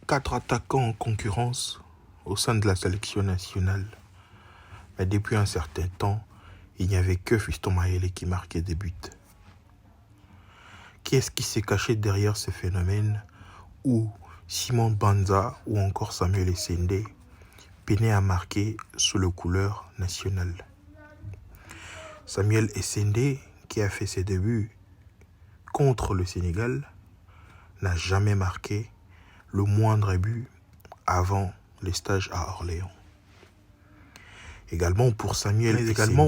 4 attaquants en concurrence au sein de la sélection nationale. Mais depuis un certain temps, il n'y avait que Fiston Mayele qui marquait des buts. Qui est-ce qui s'est caché derrière ce phénomène où Simon Banza ou encore Samuel Essende peinaient à marquer sous le couleur nationale? Samuel Essende, qui a fait ses débuts contre le Sénégal, n'a jamais marqué le moindre but avant les stages à Orléans. Également pour Samuel Essende, également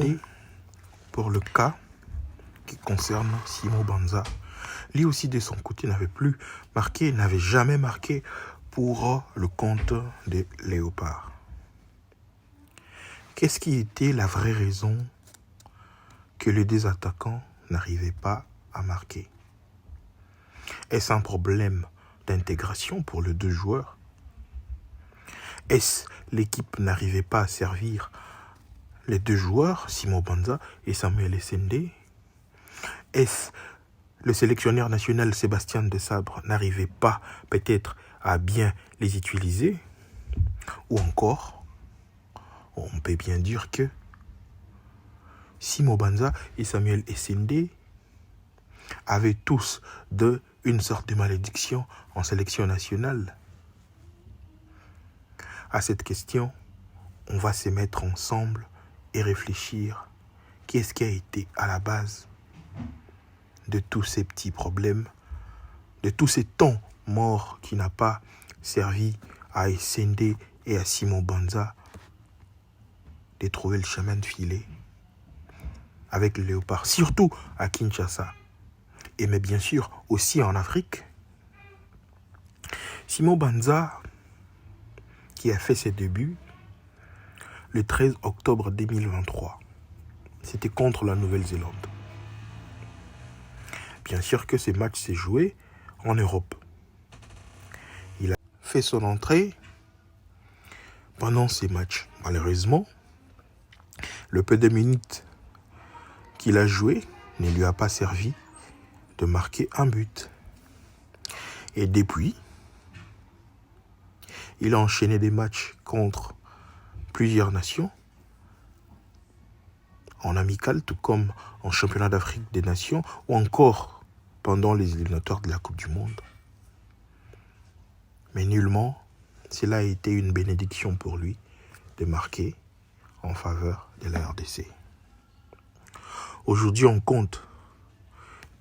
pour le cas qui concerne Simon Banza, lui aussi de son côté n'avait jamais marqué pour le compte des Léopards. Qu'est-ce qui était la vraie raison que les deux attaquants n'arrivaient pas à marquer? Est-ce un problème d'intégration pour les deux joueurs? Est-ce l'équipe n'arrivait pas à servir les deux joueurs, Simon Banza et Samuel Essende? Est-ce le sélectionneur national Sébastien Desabre n'arrivait pas peut-être à bien les utiliser? Ou encore, on peut bien dire que Simon Banza et Samuel Essende avaient tous une sorte de malédiction en sélection nationale. À cette question, on va se mettre ensemble et réfléchir. Qu'est-ce qui a été à la base de tous ces petits problèmes, de tous ces temps morts qui n'a pas servi à Essende et à Simon Banza de trouver le chemin de filer avec le Léopard, surtout à Kinshasa, et mais bien sûr aussi en Afrique. Simon Banza, qui a fait ses débuts le 13 octobre 2023, c'était contre la Nouvelle-Zélande. Bien sûr que ce match s'est joué en Europe. Il a fait son entrée pendant ces matchs. Malheureusement, le peu de minutes qu'il a joué ne lui a pas servi de marquer un but. Et depuis, il a enchaîné des matchs contre plusieurs nations, en amical, tout comme en championnat d'Afrique des Nations, ou encore pendant les éliminatoires de la Coupe du Monde. Mais nullement, cela a été une bénédiction pour lui de marquer en faveur de la RDC. Aujourd'hui, on compte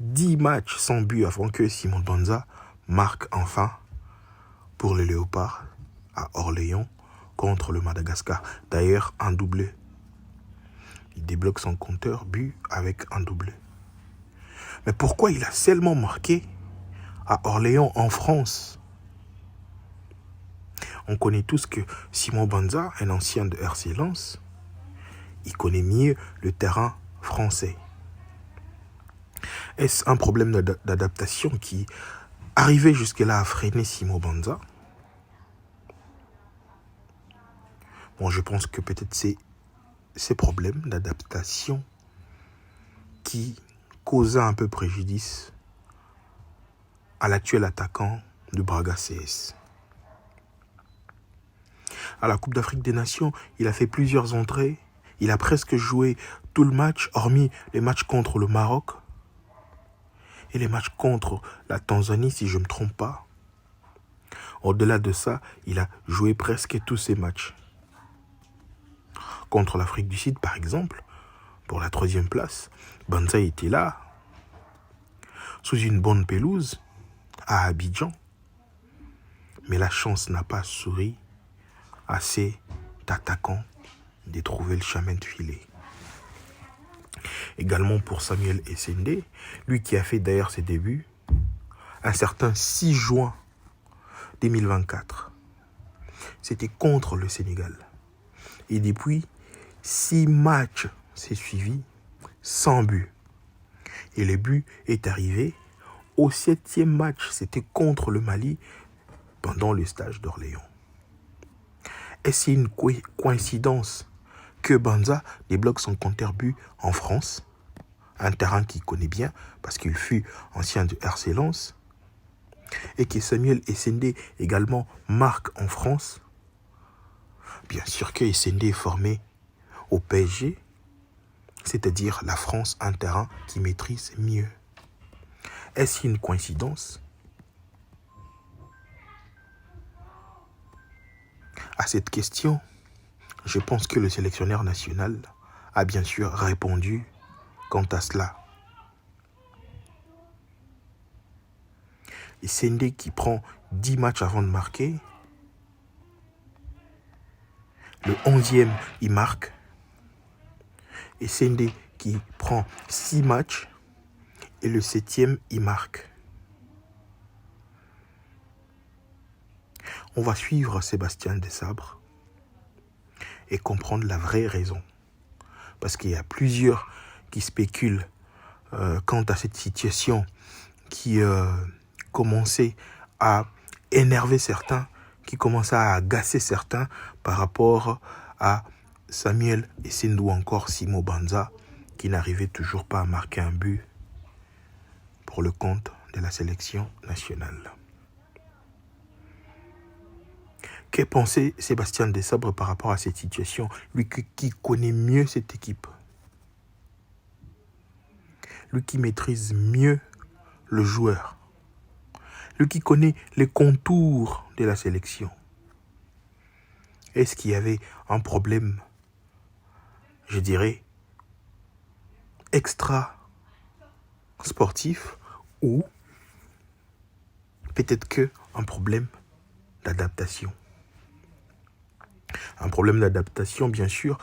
10 matchs sans but avant que Simon Banza marque enfin pour les Léopards à Orléans contre le Madagascar. D'ailleurs, un doublé. Il débloque son compteur but avec un doublé. Mais pourquoi il a seulement marqué à Orléans en France? On connaît tous que Simon Banza, un ancien de RC Lens, il connaît mieux le terrain français. Est-ce un problème d'adaptation qui arrivait jusque-là à freiner Simon Banza? Bon, je pense que peut-être c'est ces problèmes d'adaptation qui causaient un peu préjudice à l'actuel attaquant de Braga CS. À la Coupe d'Afrique des Nations, il a fait plusieurs entrées. Il a presque joué tout le match, hormis les matchs contre le Maroc et les matchs contre la Tanzanie, si je ne me trompe pas. Au-delà de ça, il a joué presque tous ses matchs. Contre l'Afrique du Sud, par exemple, pour la 3e place, Banza était là, sous une bonne pelouse, à Abidjan. Mais la chance n'a pas souri à cet attaquant de trouver le chemin de filer. Également pour Samuel Essende, lui qui a fait d'ailleurs ses débuts, un certain 6 juin 2024. C'était contre le Sénégal. Et depuis, 6 matchs s'est suivi sans but. Et le but est arrivé au 7e match. C'était contre le Mali pendant le stage d'Orléans. Est-ce une coïncidence que Banza débloque son compteur but en France, un terrain qu'il connaît bien parce qu'il fut ancien de RC Lens? et que Samuel Essendé également marque en France, bien sûr que Essendé est formé au PSG, c'est-à-dire la France, un terrain qui maîtrise mieux. Est-ce une coïncidence? À cette question, je pense que le sélectionneur national a bien sûr répondu quant à cela. Et Essendé qui prend 10 matchs avant de marquer, le 11e, il marque. Et Essendé qui prend 6 matchs et le 7e, il marque. On va suivre Sébastien Desabre et comprendre la vraie raison. Parce qu'il y a plusieurs qui spéculent quant à cette situation qui commençait à énerver certains, qui commençait à agacer certains par rapport à Samuel Essendé ou encore Simo Banza qui n'arrivait toujours pas à marquer un but pour le compte de la sélection nationale. Que pensait Sébastien Desabre par rapport à cette situation, lui qui connaît mieux cette équipe, lui qui maîtrise mieux le joueur, lui qui connaît les contours de la sélection? Est-ce qu'il y avait un problème, je dirais, extra sportif ou peut-être qu'un problème d'adaptation? Un problème d'adaptation, bien sûr,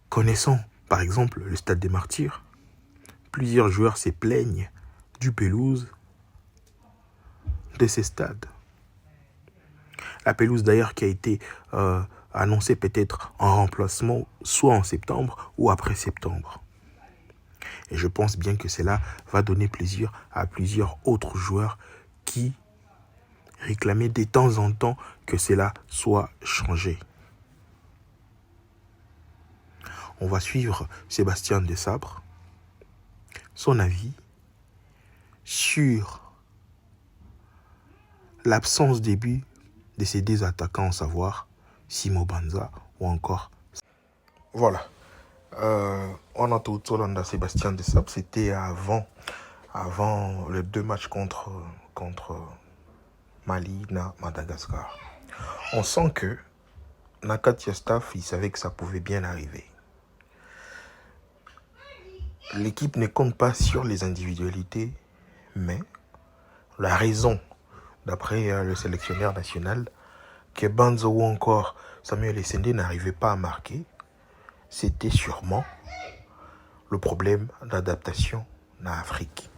connaissant par exemple le Stade des Martyrs, plusieurs joueurs se plaignent du pelouse de ces stades. La pelouse d'ailleurs qui a été annoncée peut-être en remplacement soit en septembre ou après septembre. Et je pense bien que cela va donner plaisir à plusieurs autres joueurs qui réclamaient de temps en temps que cela soit changé. On va suivre Sébastien Desabre, son avis sur l'absence de but de ces deux attaquants, à savoir Simo Banza ou encore. Voilà. On a tout Solanda Sébastien Desabre, c'était avant les 2 matchs contre Mali, Madagascar. On sent que Nakatia Staff, il savait que ça pouvait bien arriver. L'équipe ne compte pas sur les individualités, mais la raison, d'après le sélectionneur national, que Banzo ou encore Samuel Essendé n'arrivaient pas à marquer, c'était sûrement le problème d'adaptation en Afrique.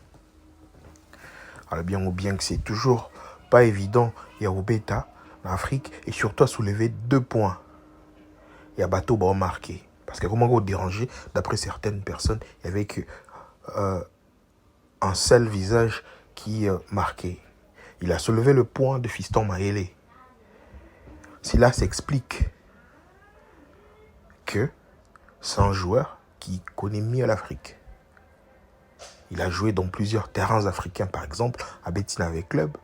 Alors bien ou bien que c'est toujours pas évident, il y a au bêta en Afrique et surtout à soulever 2 points. Il y a bateau bon marqué. Parce que comment vous déranger, d'après certaines personnes, il y avait que un seul visage qui marquait. Il a soulevé le point de Fiston Maele. Cela s'explique que c'est un joueur qui connaît mieux l'Afrique. Il a joué dans plusieurs terrains africains, par exemple, à Betina avec club,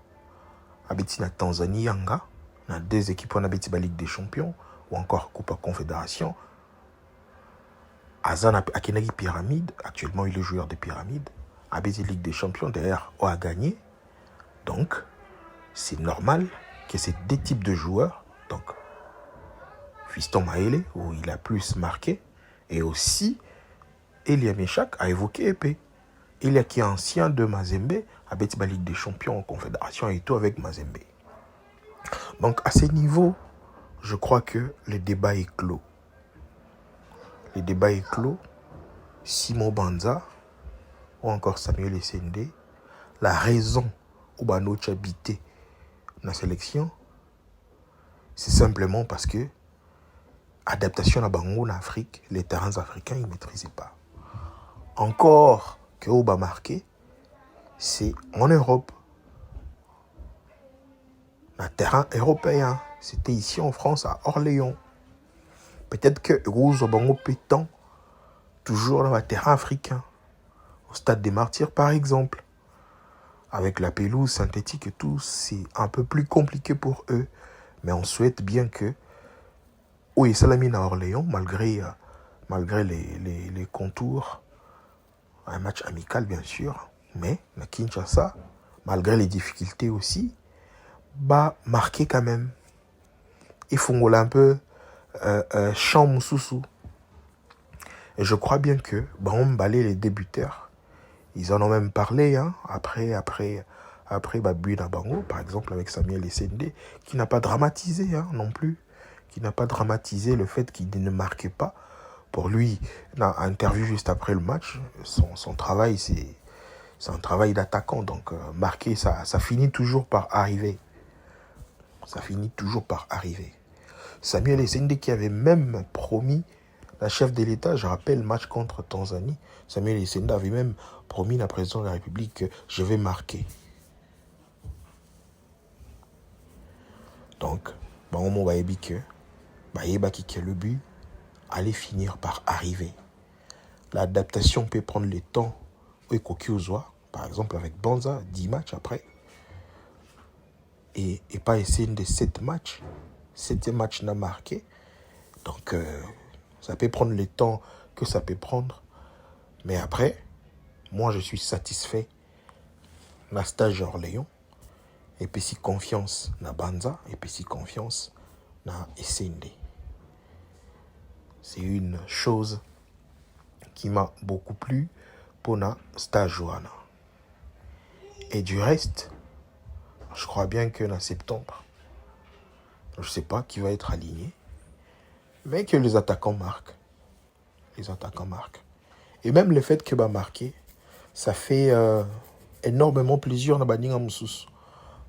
à Betina Tanzanie, Yanga, dans 2 équipes en Betina Ligue des Champions, ou encore Coupe à Confédération. Azan Akenagi Pyramide, actuellement il est joueur de Pyramide, à Betina Ligue des Champions, derrière, a gagné. Donc, c'est normal que ces 2 types de joueurs, donc Fiston Maele, où il a plus marqué, et aussi Elia Meshak a évoqué Epé. Elia qui est ancien de Mazembe, a Betima Ligue des Champions en Confédération et tout avec Mazembe. Donc à ce niveau, je crois que le débat est clos. Le débat est clos. Simo Banza ou encore Samuel Essendé, la raison où Banoche habité dans la sélection, c'est simplement parce que adaptation à Bango en Afrique, les terrains africains, ils ne maîtrisaient pas. Encore que Oba marqué, c'est en Europe. Un terrain européen, c'était ici en France, à Orléans. Peut-être que Rose Bango pétant toujours dans un terrain africain. Au Stade des Martyrs, par exemple. avec la pelouse synthétique et tout, c'est un peu plus compliqué pour eux. Mais on souhaite bien que oui, Salamine à Orléans, malgré les contours, un match amical bien sûr, mais la Kinshasa, malgré les difficultés aussi, marqué quand même. Ils font un peu champ Moussoussou. Et je crois bien que on balait les débuteurs. Ils en ont même parlé après Buna Bango, par exemple avec Samuel Essende, qui n'a pas dramatisé non plus. Qui n'a pas dramatisé le fait qu'il ne marquait pas. Pour lui, dans l'interview juste après le match, son travail, c'est un travail d'attaquant. Donc, marquer, ça finit toujours par arriver. Ça finit toujours par arriver. Samuel Essende qui avait même promis, la chef de l'État, je rappelle, match contre Tanzanie, Samuel Essende avait même promis la présidente de la République que je vais marquer. Donc, on m'a dit que le but allait finir par arriver. L'adaptation peut prendre le temps. Par exemple, avec Banza, 10 matchs après. Et pas essayer de 7 matchs. 7 matchs n'a marqué. Donc, ça peut prendre le temps que ça peut prendre. Mais après, moi, je suis satisfait. La stage Orléans. Et puis si confiance na Banza. Et puis si confiance na Essende. C'est une chose qui m'a beaucoup plu pour na stage Johanna. Et du reste, je crois bien que en septembre, je ne sais pas qui va être aligné, mais que les attaquants marquent. Les attaquants marquent. Et même le fait que marquer, ça fait énormément plaisir dans Baninga Moussous.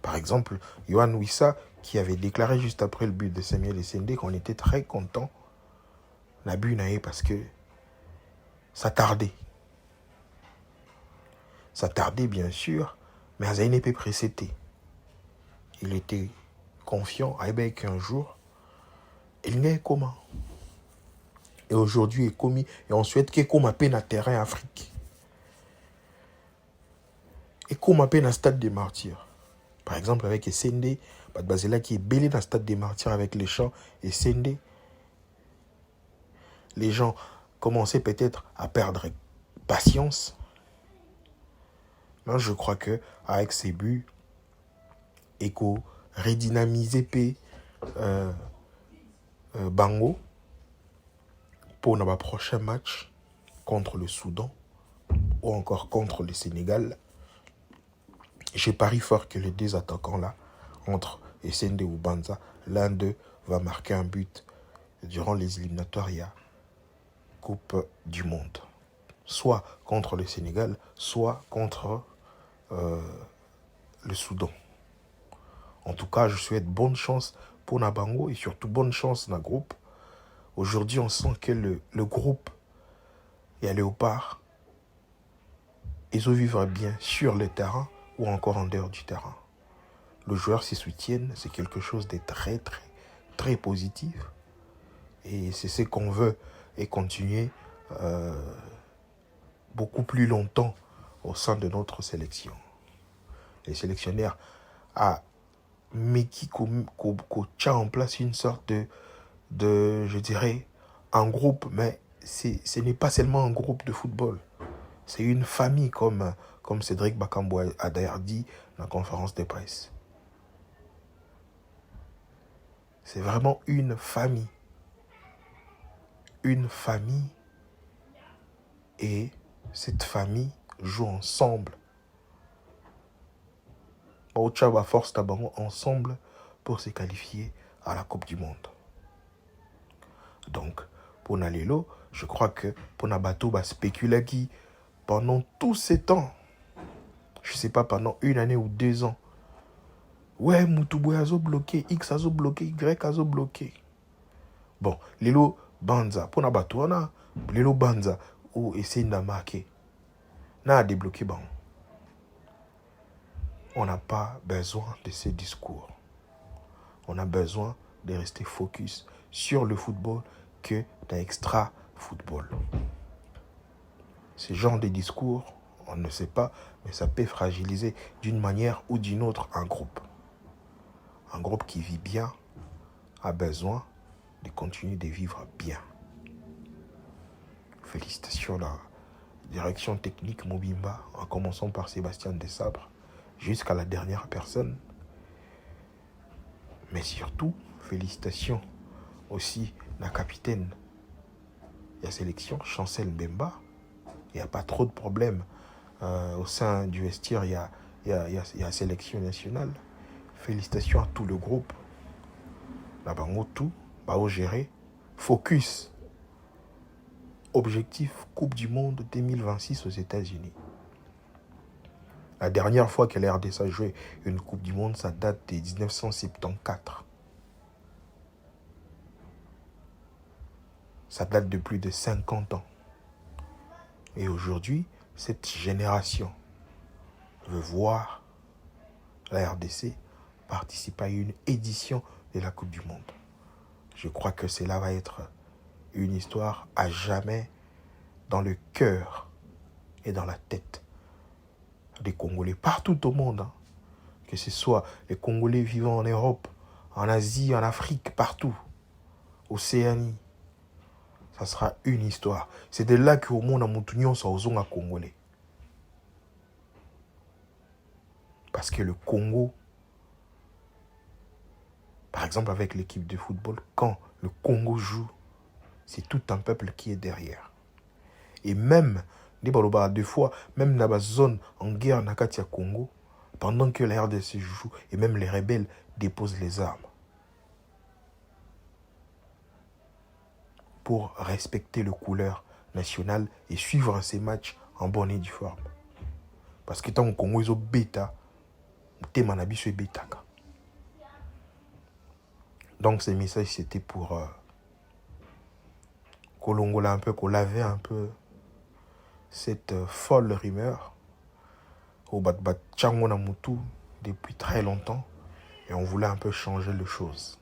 Par exemple, Yohan Wissa, qui avait déclaré juste après le but de Samuel Essende qu'on était très content n'a but parce que ça tardait. Ça tardait bien sûr, mais Azaïne était précédé. Il était confiant qu'un jour, il n'est comment. Et aujourd'hui, il est commis. Et on souhaite qu'il y ait peine à terrain Afrique. Et comme peine à stade des martyrs. Par exemple, avec Essende, Basela qui est belé dans le stade des martyrs avec les chants Essende. Les gens commençaient peut-être à perdre patience. Mais je crois que avec ces buts, Eko redynamiser Bango pour notre prochain match contre le Soudan ou encore contre le Sénégal. J'ai pari fort que les deux attaquants là, entre Essende ou Banza, l'un d'eux va marquer un but durant les éliminatoires Coupe du Monde. Soit contre le Sénégal, soit contre le Soudan. En tout cas, je souhaite bonne chance pour Nabango et surtout bonne chance dans le groupe. Aujourd'hui, on sent que le groupe et à Léopard, ils vivent bien sur le terrain ou encore en dehors du terrain. Le joueur s'y soutiennent, c'est quelque chose de très, très, très positif. Et c'est ce qu'on veut et continuer beaucoup plus longtemps au sein de notre sélection. Les sélectionnaires mais qui tient en place une sorte de, je dirais, un groupe, mais ce n'est pas seulement un groupe de football. C'est une famille, comme Cédric Bakambo a d'ailleurs dit dans la conférence de presse. C'est vraiment une famille. Une famille. Et cette famille joue ensemble. Ochaba force Tabango ensemble pour se qualifier à la Coupe du Monde. Donc, pour Nalelo, je crois que pour Nabato va spéculer qui pendant tous ces temps, je ne sais pas, pendant 1 année ou 2 ans, ouais, Moutouboui a bloqué, X a bloqué, Y a bloqué. Bon, Lelo Banza, pour Nabato, on a Lelo Banza, ou essayer de marquer. N'a débloqué, bon. On n'a pas besoin de ces discours. On a besoin de rester focus sur le football que l'extra-football. Ce genre de discours, On ne sait pas, mais ça peut fragiliser d'une manière ou d'une autre un groupe. Un groupe qui vit bien a besoin de continuer de vivre bien. Félicitations à la direction technique Mobimba, en commençant par Sébastien Desabre, jusqu'à la dernière personne. Mais surtout, félicitations aussi à la capitaine de la sélection, Chancel Mbemba. Il n'y a pas trop de problèmes au sein du vestiaire, il y a la sélection nationale. Félicitations à tout le groupe. Là, tout, gérer. Focus. Objectif Coupe du Monde 2026 aux États-Unis. La dernière fois que la RDC a joué une Coupe du Monde, ça date de 1974. Ça date de plus de 50 ans. Et aujourd'hui, cette génération veut voir la RDC participer à une édition de la Coupe du Monde. Je crois que cela va être une histoire à jamais dans le cœur et dans la tête des Congolais partout au monde. Que ce soit les Congolais vivant en Europe, en Asie, en Afrique, partout. Océanie. Ça sera une histoire. C'est de là qu'au monde, on s'en Congolais. Parce que le Congo, par exemple avec l'équipe de football, quand le Congo joue, c'est tout un peuple qui est derrière. Et même, deux fois, même dans la zone en guerre dans le Congo, pendant que la RDC joue, et même les rebelles déposent les armes. Pour respecter le couleur nationale et suivre ces matchs en bonne et due forme. Parce que tant que le Congo est bêta, le bêta. Donc ce message c'était pour Kolongola un peu, qu'on lavait un peu cette folle rumeur au Batchango Namutu depuis très longtemps et on voulait un peu changer les choses.